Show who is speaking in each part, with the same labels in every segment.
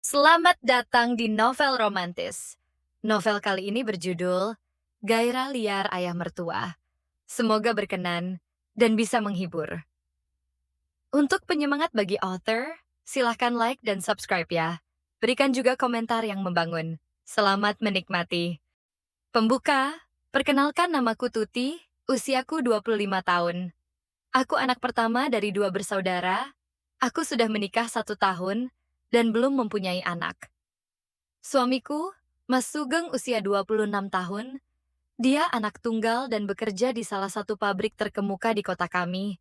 Speaker 1: Selamat datang di novel romantis. Novel kali ini berjudul Gairah Liar Ayah Mertua. Semoga berkenan dan bisa menghibur. Untuk penyemangat bagi author, silahkan like dan subscribe ya. Berikan juga komentar yang membangun. Selamat menikmati. Pembuka, perkenalkan namaku Tuti, usiaku 25 tahun. Aku anak pertama dari dua bersaudara. Aku sudah menikah 1 tahun dan belum mempunyai anak. Suamiku, Mas Sugeng usia 26 tahun, dia anak tunggal dan bekerja di salah satu pabrik terkemuka di kota kami.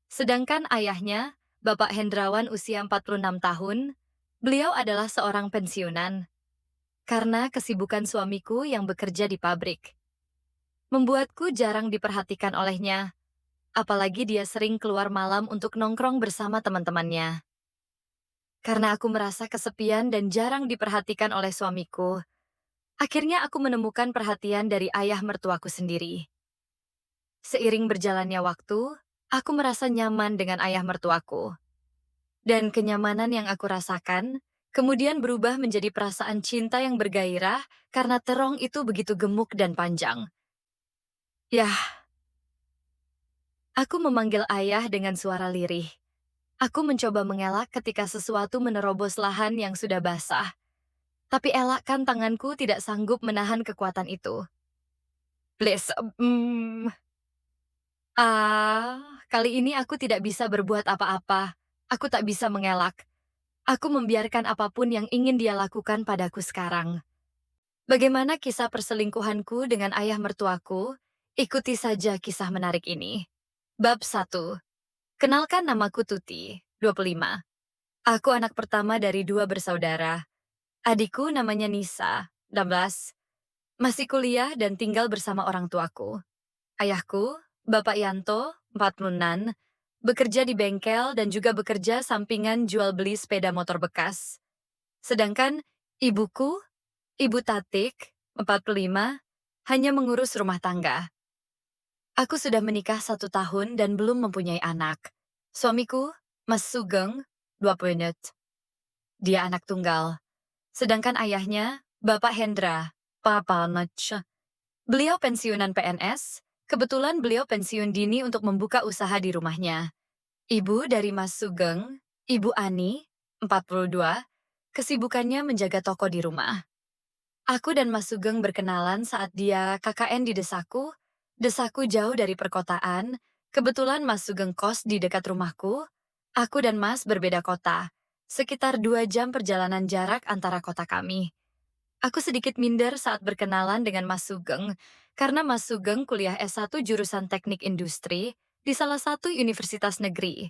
Speaker 1: Sedangkan ayahnya, Bapak Hendrawan usia 46 tahun, beliau adalah seorang pensiunan. Karena kesibukan suamiku yang bekerja di pabrik, membuatku jarang diperhatikan olehnya, apalagi dia sering keluar malam untuk nongkrong bersama teman-temannya. Karena aku merasa kesepian dan jarang diperhatikan oleh suamiku, akhirnya aku menemukan perhatian dari ayah mertuaku sendiri. Seiring berjalannya waktu, aku merasa nyaman dengan ayah mertuaku. Dan kenyamanan yang aku rasakan, kemudian berubah menjadi perasaan cinta yang bergairah karena terong itu begitu gemuk dan panjang. Yah, aku memanggil ayah dengan suara lirih. Aku mencoba mengelak ketika sesuatu menerobos lahan yang sudah basah. Tapi elakkan tanganku tidak sanggup menahan kekuatan itu. Please, kali ini aku tidak bisa berbuat apa-apa. Aku tak bisa mengelak. Aku membiarkan apapun yang ingin dia lakukan padaku sekarang. Bagaimana kisah perselingkuhanku dengan ayah mertuaku? Ikuti saja kisah menarik ini. Bab 1. Kenalkan namaku Tuti, 25. Aku anak pertama dari dua bersaudara. Adikku namanya Nisa, 16. Masih kuliah dan tinggal bersama orang tuaku. Ayahku, Bapak Yanto, 46, bekerja di bengkel dan juga bekerja sampingan jual beli sepeda motor bekas. Sedangkan ibuku, Ibu Tatik, 45, hanya mengurus rumah tangga. Aku sudah menikah 1 tahun dan belum mempunyai anak. Suamiku, Mas Sugeng, 20. Dia anak tunggal. Sedangkan ayahnya, Bapak Hendra, Papa Nach. Beliau pensiunan PNS, kebetulan beliau pensiun dini untuk membuka usaha di rumahnya. Ibu dari Mas Sugeng, Ibu Ani, 42, kesibukannya menjaga toko di rumah. Aku dan Mas Sugeng berkenalan saat dia KKN di desaku. Desaku jauh dari perkotaan, kebetulan Mas Sugeng kos di dekat rumahku. Aku dan Mas berbeda kota, sekitar 2 jam perjalanan jarak antara kota kami. Aku sedikit minder saat berkenalan dengan Mas Sugeng, karena Mas Sugeng kuliah S1 jurusan teknik industri di salah satu universitas negeri.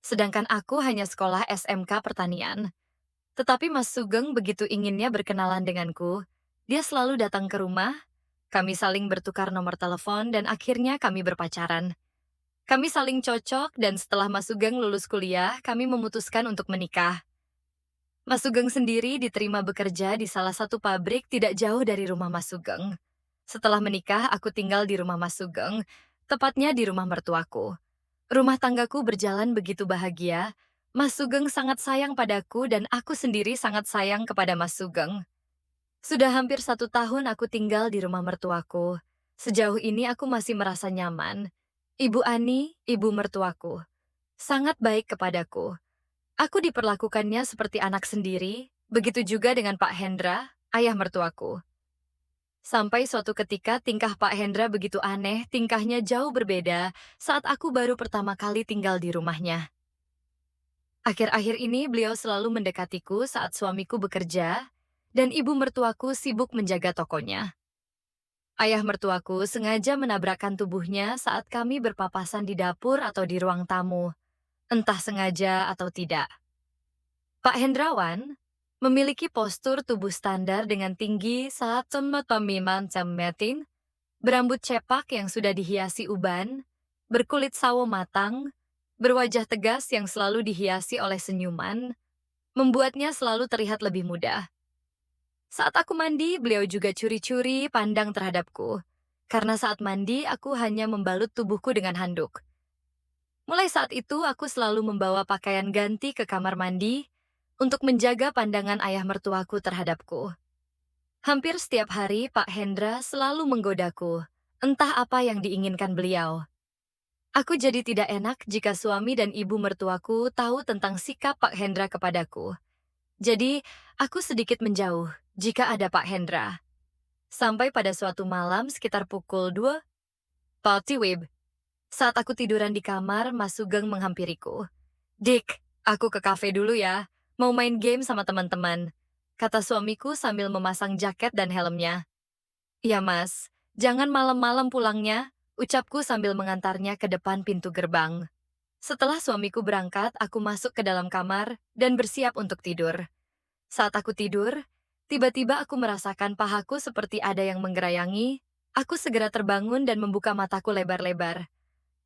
Speaker 1: Sedangkan aku hanya sekolah SMK pertanian. Tetapi Mas Sugeng begitu inginnya berkenalan denganku. Dia selalu datang ke rumah, kami saling bertukar nomor telepon dan akhirnya kami berpacaran. Kami saling cocok dan setelah Mas Sugeng lulus kuliah, kami memutuskan untuk menikah. Mas Sugeng sendiri diterima bekerja di salah satu pabrik tidak jauh dari rumah Mas Sugeng. Setelah menikah, aku tinggal di rumah Mas Sugeng, tepatnya di rumah mertuaku. Rumah tanggaku berjalan begitu bahagia. Mas Sugeng sangat sayang padaku dan aku sendiri sangat sayang kepada Mas Sugeng. Sudah hampir 1 tahun aku tinggal di rumah mertuaku. Sejauh ini aku masih merasa nyaman. Ibu Ani, ibu mertuaku, sangat baik kepadaku. Aku diperlakukannya seperti anak sendiri, begitu juga dengan Pak Hendra, ayah mertuaku. Sampai suatu ketika tingkah Pak Hendra begitu aneh, tingkahnya jauh berbeda saat aku baru pertama kali tinggal di rumahnya. Akhir-akhir ini beliau selalu mendekatiku saat suamiku bekerja, dan ibu mertuaku sibuk menjaga tokonya. Ayah mertuaku sengaja menabrakkan tubuhnya saat kami berpapasan di dapur atau di ruang tamu, entah sengaja atau tidak. Pak Hendrawan memiliki postur tubuh standar dengan tinggi saat pemiman cemetin, berambut cepak yang sudah dihiasi uban, berkulit sawo matang, berwajah tegas yang selalu dihiasi oleh senyuman, membuatnya selalu terlihat lebih muda. Saat aku mandi, beliau juga curi-curi pandang terhadapku. Karena saat mandi, aku hanya membalut tubuhku dengan handuk. Mulai saat itu, aku selalu membawa pakaian ganti ke kamar mandi. untuk menjaga pandangan ayah mertuaku terhadapku. Hampir setiap hari Pak Hendra selalu menggodaku, entah apa yang diinginkan beliau. Aku jadi tidak enak jika suami dan ibu mertuaku tahu tentang sikap Pak Hendra kepadaku. Jadi, aku sedikit menjauh jika ada Pak Hendra. Sampai pada suatu malam sekitar pukul 2, Pak Tiwib. Saat aku tiduran di kamar, Mas Sugeng menghampiriku. Dik, aku ke kafe dulu ya. Mau main game sama teman-teman. Kata suamiku sambil memasang jaket dan helmnya. Iya mas, jangan malam-malam pulangnya, ucapku sambil mengantarnya ke depan pintu gerbang. Setelah suamiku berangkat, aku masuk ke dalam kamar dan bersiap untuk tidur. Saat aku tidur, tiba-tiba aku merasakan pahaku seperti ada yang menggerayangi. Aku segera terbangun dan membuka mataku lebar-lebar.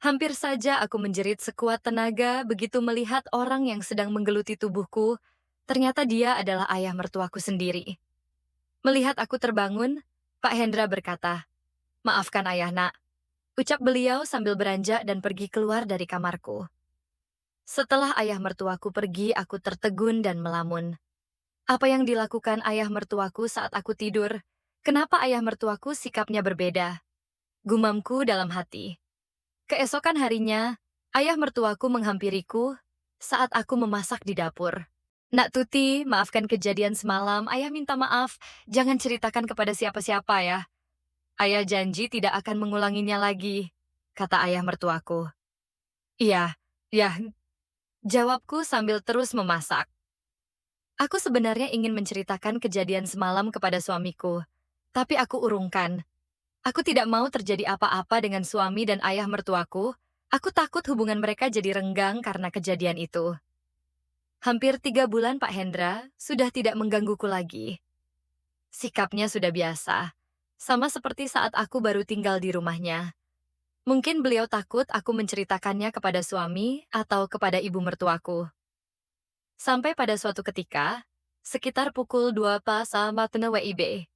Speaker 1: Hampir saja aku menjerit sekuat tenaga begitu melihat orang yang sedang menggeluti tubuhku. Ternyata dia adalah ayah mertuaku sendiri. Melihat aku terbangun, Pak Hendra berkata, "Maafkan ayah nak," ucap beliau sambil beranjak dan pergi keluar dari kamarku. Setelah ayah mertuaku pergi, aku tertegun dan melamun. Apa yang dilakukan ayah mertuaku saat aku tidur? Kenapa ayah mertuaku sikapnya berbeda? Gumamku dalam hati. Keesokan harinya, ayah mertuaku menghampiriku saat aku memasak di dapur. Nak Tuti, maafkan kejadian semalam. Ayah minta maaf. Jangan ceritakan kepada siapa-siapa ya. Ayah janji tidak akan mengulanginya lagi, kata ayah mertuaku. Iya, ya, jawabku sambil terus memasak. Aku sebenarnya ingin menceritakan kejadian semalam kepada suamiku, tapi aku urungkan. Aku tidak mau terjadi apa-apa dengan suami dan ayah mertuaku. Aku takut hubungan mereka jadi renggang karena kejadian itu. Hampir 3 bulan Pak Hendra sudah tidak menggangguku lagi. Sikapnya sudah biasa, sama seperti saat aku baru tinggal di rumahnya. Mungkin beliau takut aku menceritakannya kepada suami atau kepada ibu mertuaku. Sampai pada suatu ketika, sekitar pukul 2 pas WIB.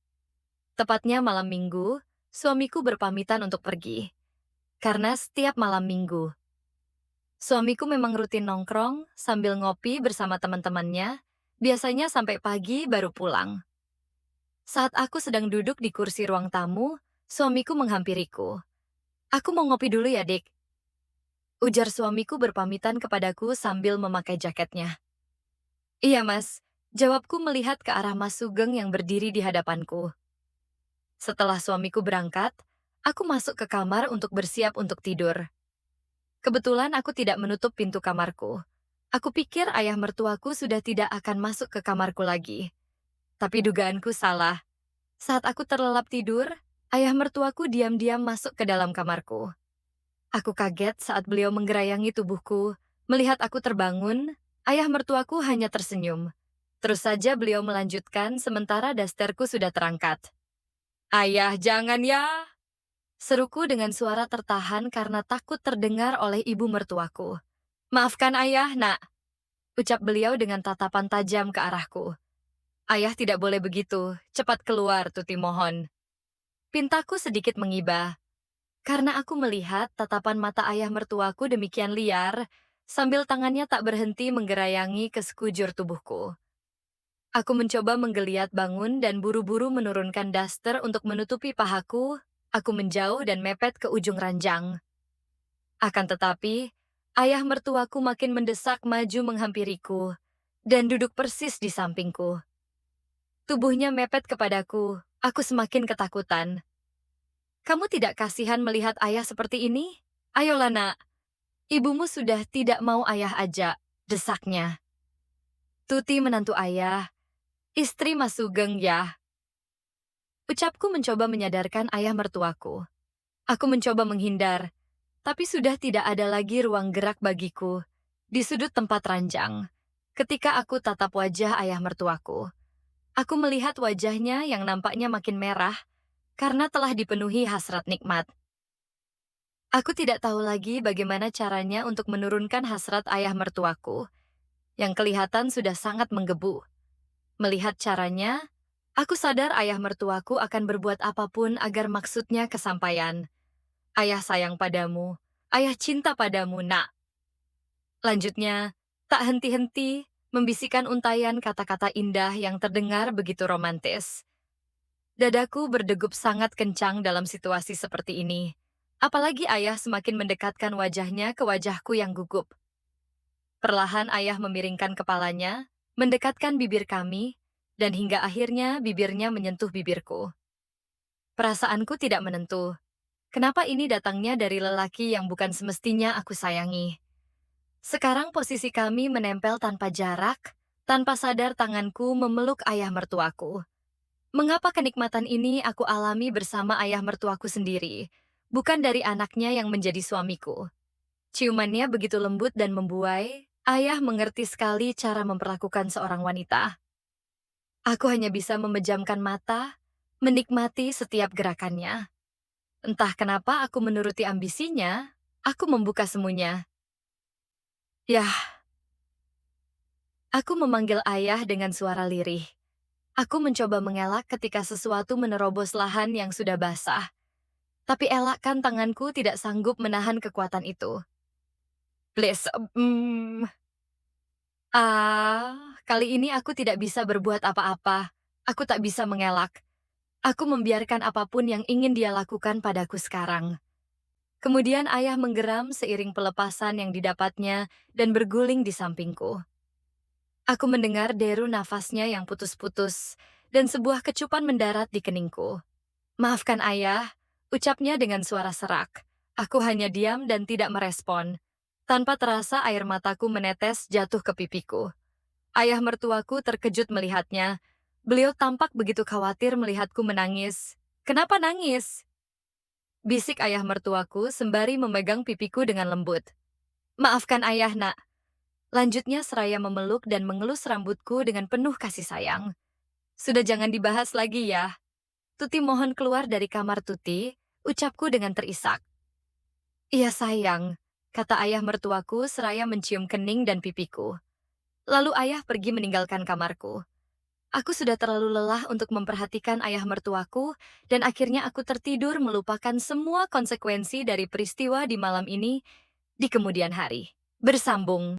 Speaker 1: Tepatnya malam minggu, suamiku berpamitan untuk pergi. Karena setiap malam minggu, suamiku memang rutin nongkrong sambil ngopi bersama teman-temannya, biasanya sampai pagi baru pulang. Saat aku sedang duduk di kursi ruang tamu, suamiku menghampiriku. Aku mau ngopi dulu ya, Dik. Ujar suamiku berpamitan kepadaku sambil memakai jaketnya. Iya, Mas. Jawabku melihat ke arah Mas Sugeng yang berdiri di hadapanku. Setelah suamiku berangkat, aku masuk ke kamar untuk bersiap untuk tidur. Kebetulan aku tidak menutup pintu kamarku. Aku pikir ayah mertuaku sudah tidak akan masuk ke kamarku lagi. Tapi dugaanku salah. Saat aku terlelap tidur, ayah mertuaku diam-diam masuk ke dalam kamarku. Aku kaget saat beliau menggerayangi tubuhku. Melihat aku terbangun, ayah mertuaku hanya tersenyum. Terus saja beliau melanjutkan sementara dasterku sudah terangkat. Ayah, jangan ya! Seruku dengan suara tertahan karena takut terdengar oleh ibu mertuaku. Maafkan ayah, nak, ucap beliau dengan tatapan tajam ke arahku. Ayah tidak boleh begitu, cepat keluar, Tuti mohon. Pintaku sedikit mengibah, karena aku melihat tatapan mata ayah mertuaku demikian liar, sambil tangannya tak berhenti menggerayangi ke sekujur tubuhku. Aku mencoba menggeliat bangun dan buru-buru menurunkan daster untuk menutupi pahaku. Aku menjauh dan mepet ke ujung ranjang. Akan tetapi, ayah mertuaku makin mendesak maju menghampiriku dan duduk persis di sampingku. Tubuhnya mepet kepadaku, aku semakin ketakutan. Kamu tidak kasihan melihat ayah seperti ini? Ayolah nak, ibumu sudah tidak mau ayah ajak, desaknya. Tuti menantu ayah, istri Mas Sugeng ya. Ucapku mencoba menyadarkan ayah mertuaku. Aku mencoba menghindar, tapi sudah tidak ada lagi ruang gerak bagiku di sudut tempat ranjang. Ketika aku tatap wajah ayah mertuaku, aku melihat wajahnya yang nampaknya makin merah karena telah dipenuhi hasrat nikmat. Aku tidak tahu lagi bagaimana caranya untuk menurunkan hasrat ayah mertuaku, yang kelihatan sudah sangat menggebu. Melihat caranya, aku sadar ayah mertuaku akan berbuat apapun agar maksudnya kesampaian. Ayah sayang padamu, ayah cinta padamu, nak. Lanjutnya, tak henti-henti, membisikkan untayan kata-kata indah yang terdengar begitu romantis. Dadaku berdegup sangat kencang dalam situasi seperti ini. Apalagi ayah semakin mendekatkan wajahnya ke wajahku yang gugup. Perlahan ayah memiringkan kepalanya, mendekatkan bibir kami, dan hingga akhirnya bibirnya menyentuh bibirku. Perasaanku tidak menentu. Kenapa ini datangnya dari lelaki yang bukan semestinya aku sayangi? Sekarang posisi kami menempel tanpa jarak, tanpa sadar tanganku memeluk ayah mertuaku. Mengapa kenikmatan ini aku alami bersama ayah mertuaku sendiri, bukan dari anaknya yang menjadi suamiku? Ciumannya begitu lembut dan membuai, ayah mengerti sekali cara memperlakukan seorang wanita. Aku hanya bisa memejamkan mata, menikmati setiap gerakannya. Entah kenapa aku menuruti ambisinya, aku membuka semuanya. Yah, aku memanggil ayah dengan suara lirih. Aku mencoba mengelak ketika sesuatu menerobos lahan yang sudah basah. Tapi elakkan tanganku tidak sanggup menahan kekuatan itu. Please, kali ini aku tidak bisa berbuat apa-apa. Aku tak bisa mengelak. Aku membiarkan apapun yang ingin dia lakukan padaku sekarang. Kemudian ayah menggeram seiring pelepasan yang didapatnya dan berguling di sampingku. Aku mendengar deru nafasnya yang putus-putus, dan sebuah kecupan mendarat di keningku. Maafkan ayah, ucapnya dengan suara serak. Aku hanya diam dan tidak merespon. Tanpa terasa air mataku menetes jatuh ke pipiku. Ayah mertuaku terkejut melihatnya. Beliau tampak begitu khawatir melihatku menangis. Kenapa nangis? Bisik ayah mertuaku sembari memegang pipiku dengan lembut. Maafkan ayah, nak. Lanjutnya seraya memeluk dan mengelus rambutku dengan penuh kasih sayang. Sudah jangan dibahas lagi ya. Tuti mohon keluar dari kamar Tuti, ucapku dengan terisak. Iya sayang, kata ayah mertuaku seraya mencium kening dan pipiku. Lalu ayah pergi meninggalkan kamarku. Aku sudah terlalu lelah untuk memperhatikan ayah mertuaku, dan akhirnya aku tertidur melupakan semua konsekuensi dari peristiwa di malam ini di kemudian hari. Bersambung.